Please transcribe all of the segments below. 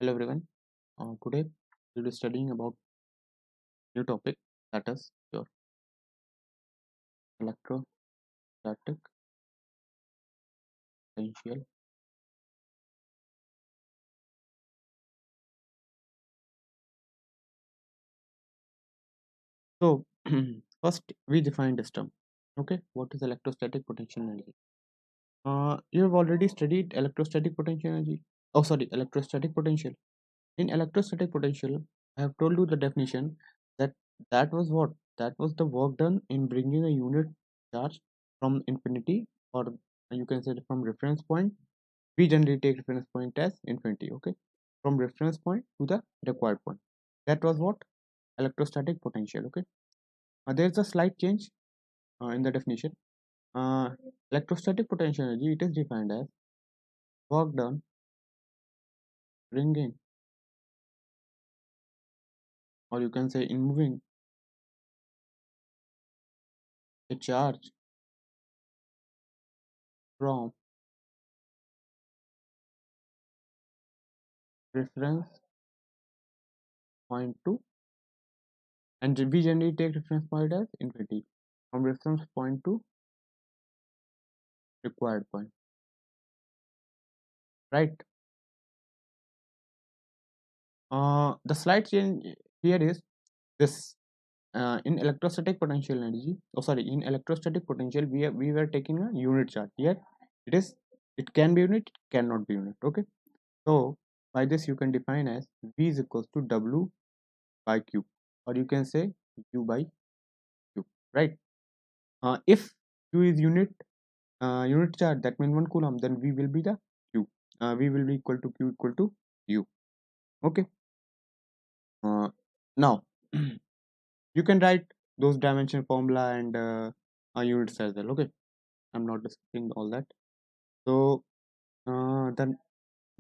Hello everyone. Today we'll be studying about new topic, that is your electrostatic potential. So first we define this term. Okay, what is electrostatic potential energy? You have already studied electrostatic potential energy. Oh, sorry, electrostatic potential. In electrostatic potential, I have told you the definition that that was what? That was the work done in bringing a unit charge from infinity, or you can say from reference point. We generally take reference point as infinity. Okay, from reference point to the required point. That was what? Electrostatic potential. Okay, there's a slight change in the definition. uh, Electrostatic potential energy, it is defined as work done bringing, or you can say in moving a charge from reference point to, and we generally take reference point as infinity, from reference point to required point, right? The slight change here is this. In electrostatic potential energy, oh sorry, in electrostatic potential, we were taking a unit charge. Here it is, it can be unit, it cannot be unit. Okay, so by this you can define as V is equals to W by Q, or you can say U by Q, right? If Q is unit charge, that means 1 coulomb, then V will be the Q. V will be equal to Q equal to U. Okay. Now you can write those dimension formula and units as well. Okay, I'm not discussing all that. So the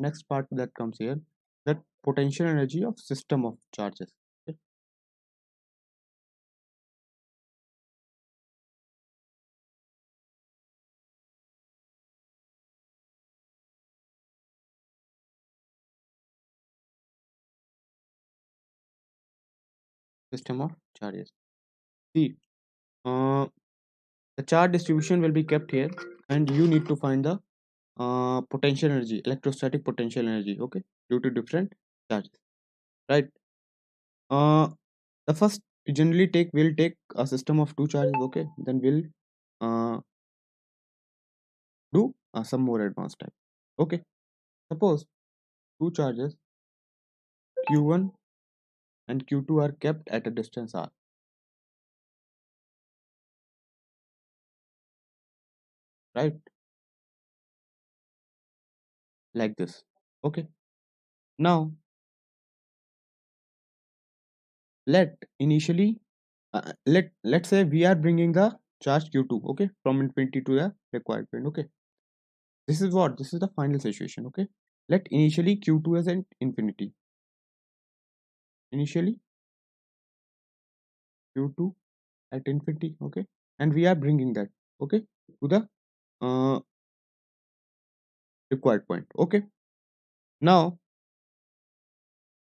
next part that comes here, that potential energy of system of charges. Okay? System of charges. See, uh, the charge distribution will be kept here, and you need to find the potential energy, electrostatic potential energy. Okay, due to different charges, right? Uh, the first we generally take, we'll take a system of two charges. Okay, then we'll uh, do some more advanced type. Okay, suppose two charges q1 and q2 are kept at a distance r, right? Like this. Okay, now let initially let's say we are bringing the charge q2, okay, from infinity to the required point. Okay, this is what, this is the final situation. Okay, let initially q2 as an infinity, initially q2 at infinity. Okay, and we are bringing that, okay, to the uh, required point. Okay, now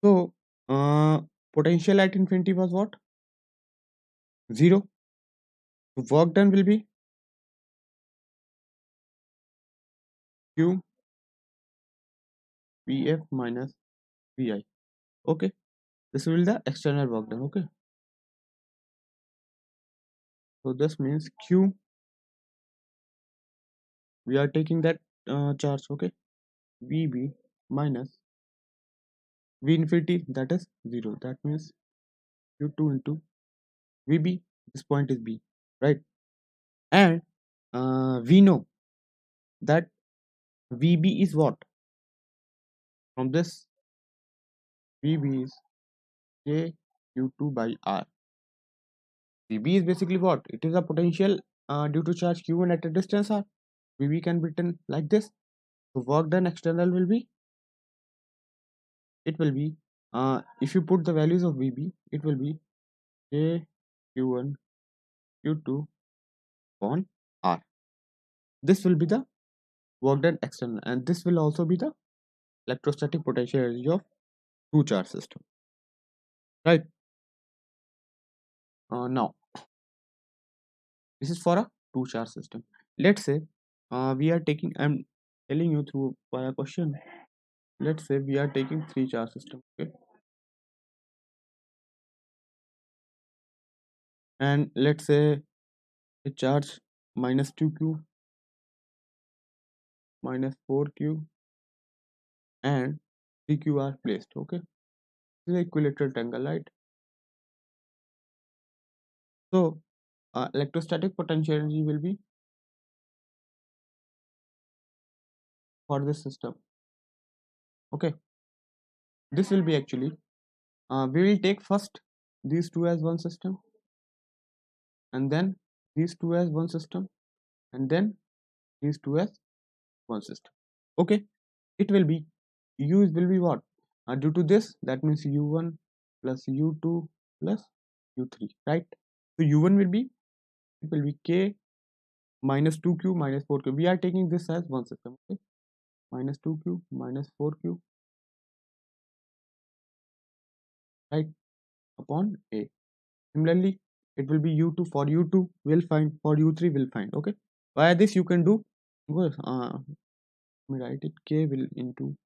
so potential at infinity was what? Zero. So work done will be q vf minus vi. Okay, this will be the external work done. Okay, so this means q, we are taking that charge. Okay, vb minus v infinity, that is 0. That means q2 into vb, this point is b, right? And we know that vb is what? From this, vb is k q2 by r. vb is basically what? It is a potential due to charge q1 at a distance r. vb can be written like this. So work done external will be, it will be, if you put the values of vb, it will be k q1 q2 upon r. This will be the work done external, and this will also be the electrostatic potential energy of two charge system, right? Now this is for a two charge system. Let's say we are taking, I'm telling you through by a question. Let's say we are taking three charge system, okay? And let's say a charge minus 2q, minus 4q, and 3q are placed, okay? This is equilateral triangle, right? So electrostatic potential energy will be for this system, okay? This will be actually, we will take first these two as one system, and then these two as one system, and then these two as one system, okay? It will be, u will be what, due to this, that means u1 plus u2 plus u3, right? So u1 will be, it will be k minus 2q minus 4q. We are taking this as one system, okay? Minus 2q minus 4q, right, upon a. Similarly, it will be u2, for u2 will find, for u3 will find, okay? Via this you can do, because let me write it, k will into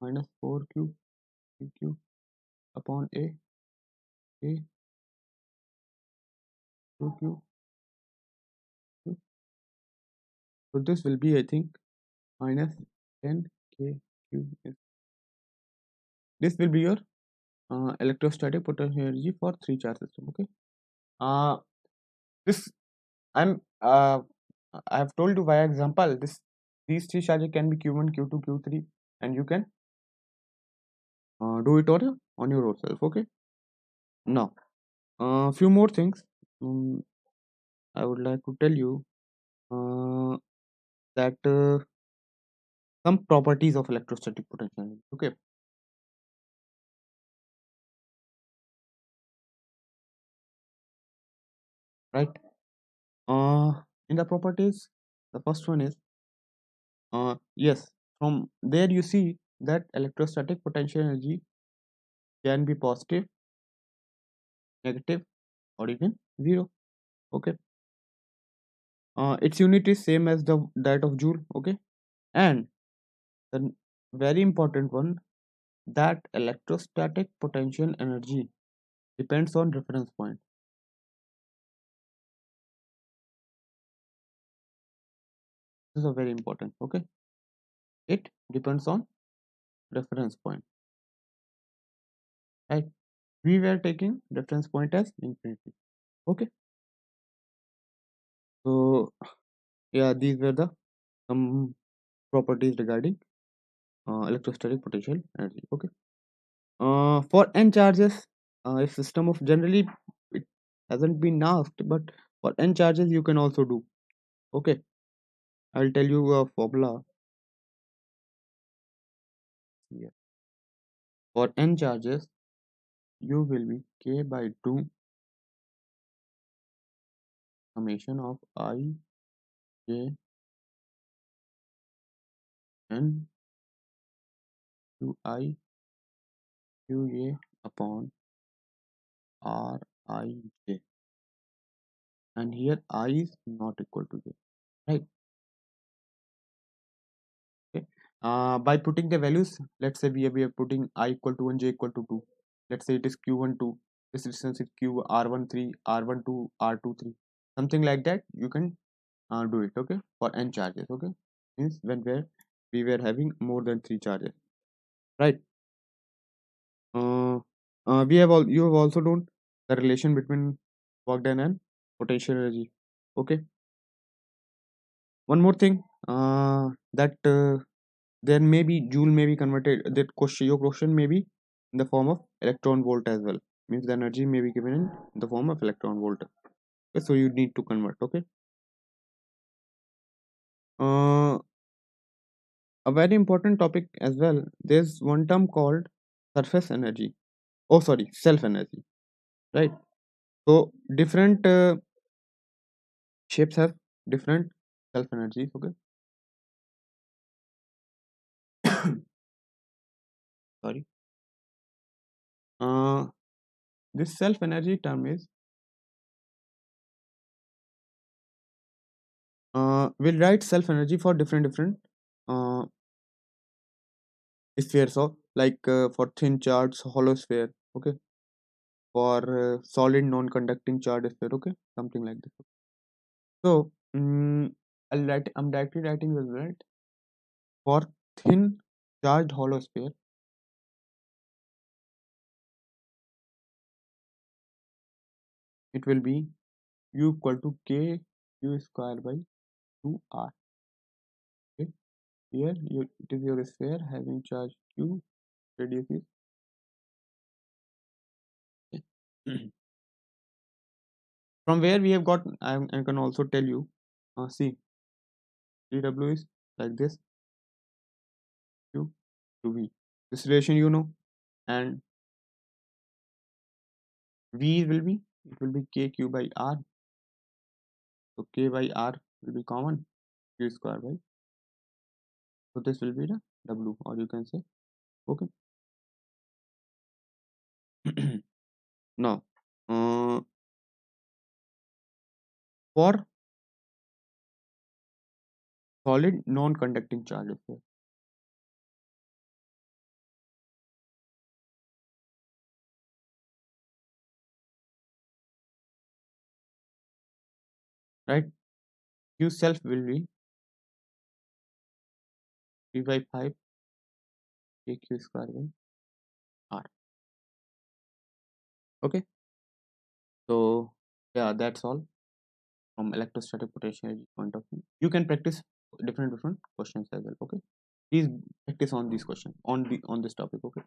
minus 4q 3q upon a 2q. So this will be, I think, minus 10 k q. This will be your electrostatic potential energy for three charge system, okay? uh this I'm I have told you via example, this, these three charges can be q1 q2 q3, and you can do it on your own self, okay? Now few more things I would like to tell you, uh, that some properties of electrostatic potential energy, okay? Right. In the properties, the first one is, yes, from there you see that electrostatic potential energy can be positive, negative, or even zero, okay? Its unit is same as the that of joule, okay? And the very important one, that electrostatic potential energy depends on reference point. This is a very important, okay? It depends on reference point, right? We were taking reference point as infinity, okay? So yeah, these were the some properties regarding electrostatic potential energy, okay? For n charges, if system of, generally it hasn't been asked, but for n charges you can also do, okay? I'll tell you a formula here. For n charges, u will be k by 2 summation of I j n to I q a upon r I j, and here I is not equal to j, right? Okay. By putting the values, let's say we are putting I equal to 1, j equal to 2. Let's say it is q1 2, this distance is q r1 3, r1 2, r2 3, something like that. You can do it, okay, for n charges, okay? Means when we were having more than three charges, right? We have all, you have also known the relation between work done and potential energy, okay? One more thing, that there may be joule may be converted, that question, your question may be in the form of electron volt as well, means the energy may be given in the form of electron volt, okay? So you need to convert, okay? uh, a very important topic as well, there's one term called surface energy, oh sorry, self energy, right? So different shapes have different self energies, okay? Sorry. Uh, this self energy term is we'll write self energy for different uh, spheres of like for thin charge hollow sphere, okay, for solid non-conducting charge sphere, okay, something like this. So I'm directly writing this, right? For thin charged hollow sphere, it will be u equal to k q square by 2r. Okay, here it is your sphere having charge q, radius is okay. From where we have got, I can also tell you, see, dw is like this, q to v. This relation you know, and v will be, it will be kq by r. So k by r will be common, q square by. So this will be the w, or you can say, okay. Now, uh, for solid non-conducting charge, okay, right? Q self will be 3 by 5 kq square by r. Okay, so yeah, that's all from electrostatic potential energy point of view. You can practice different questions as well. Okay, please practice on these questions on this topic. Okay.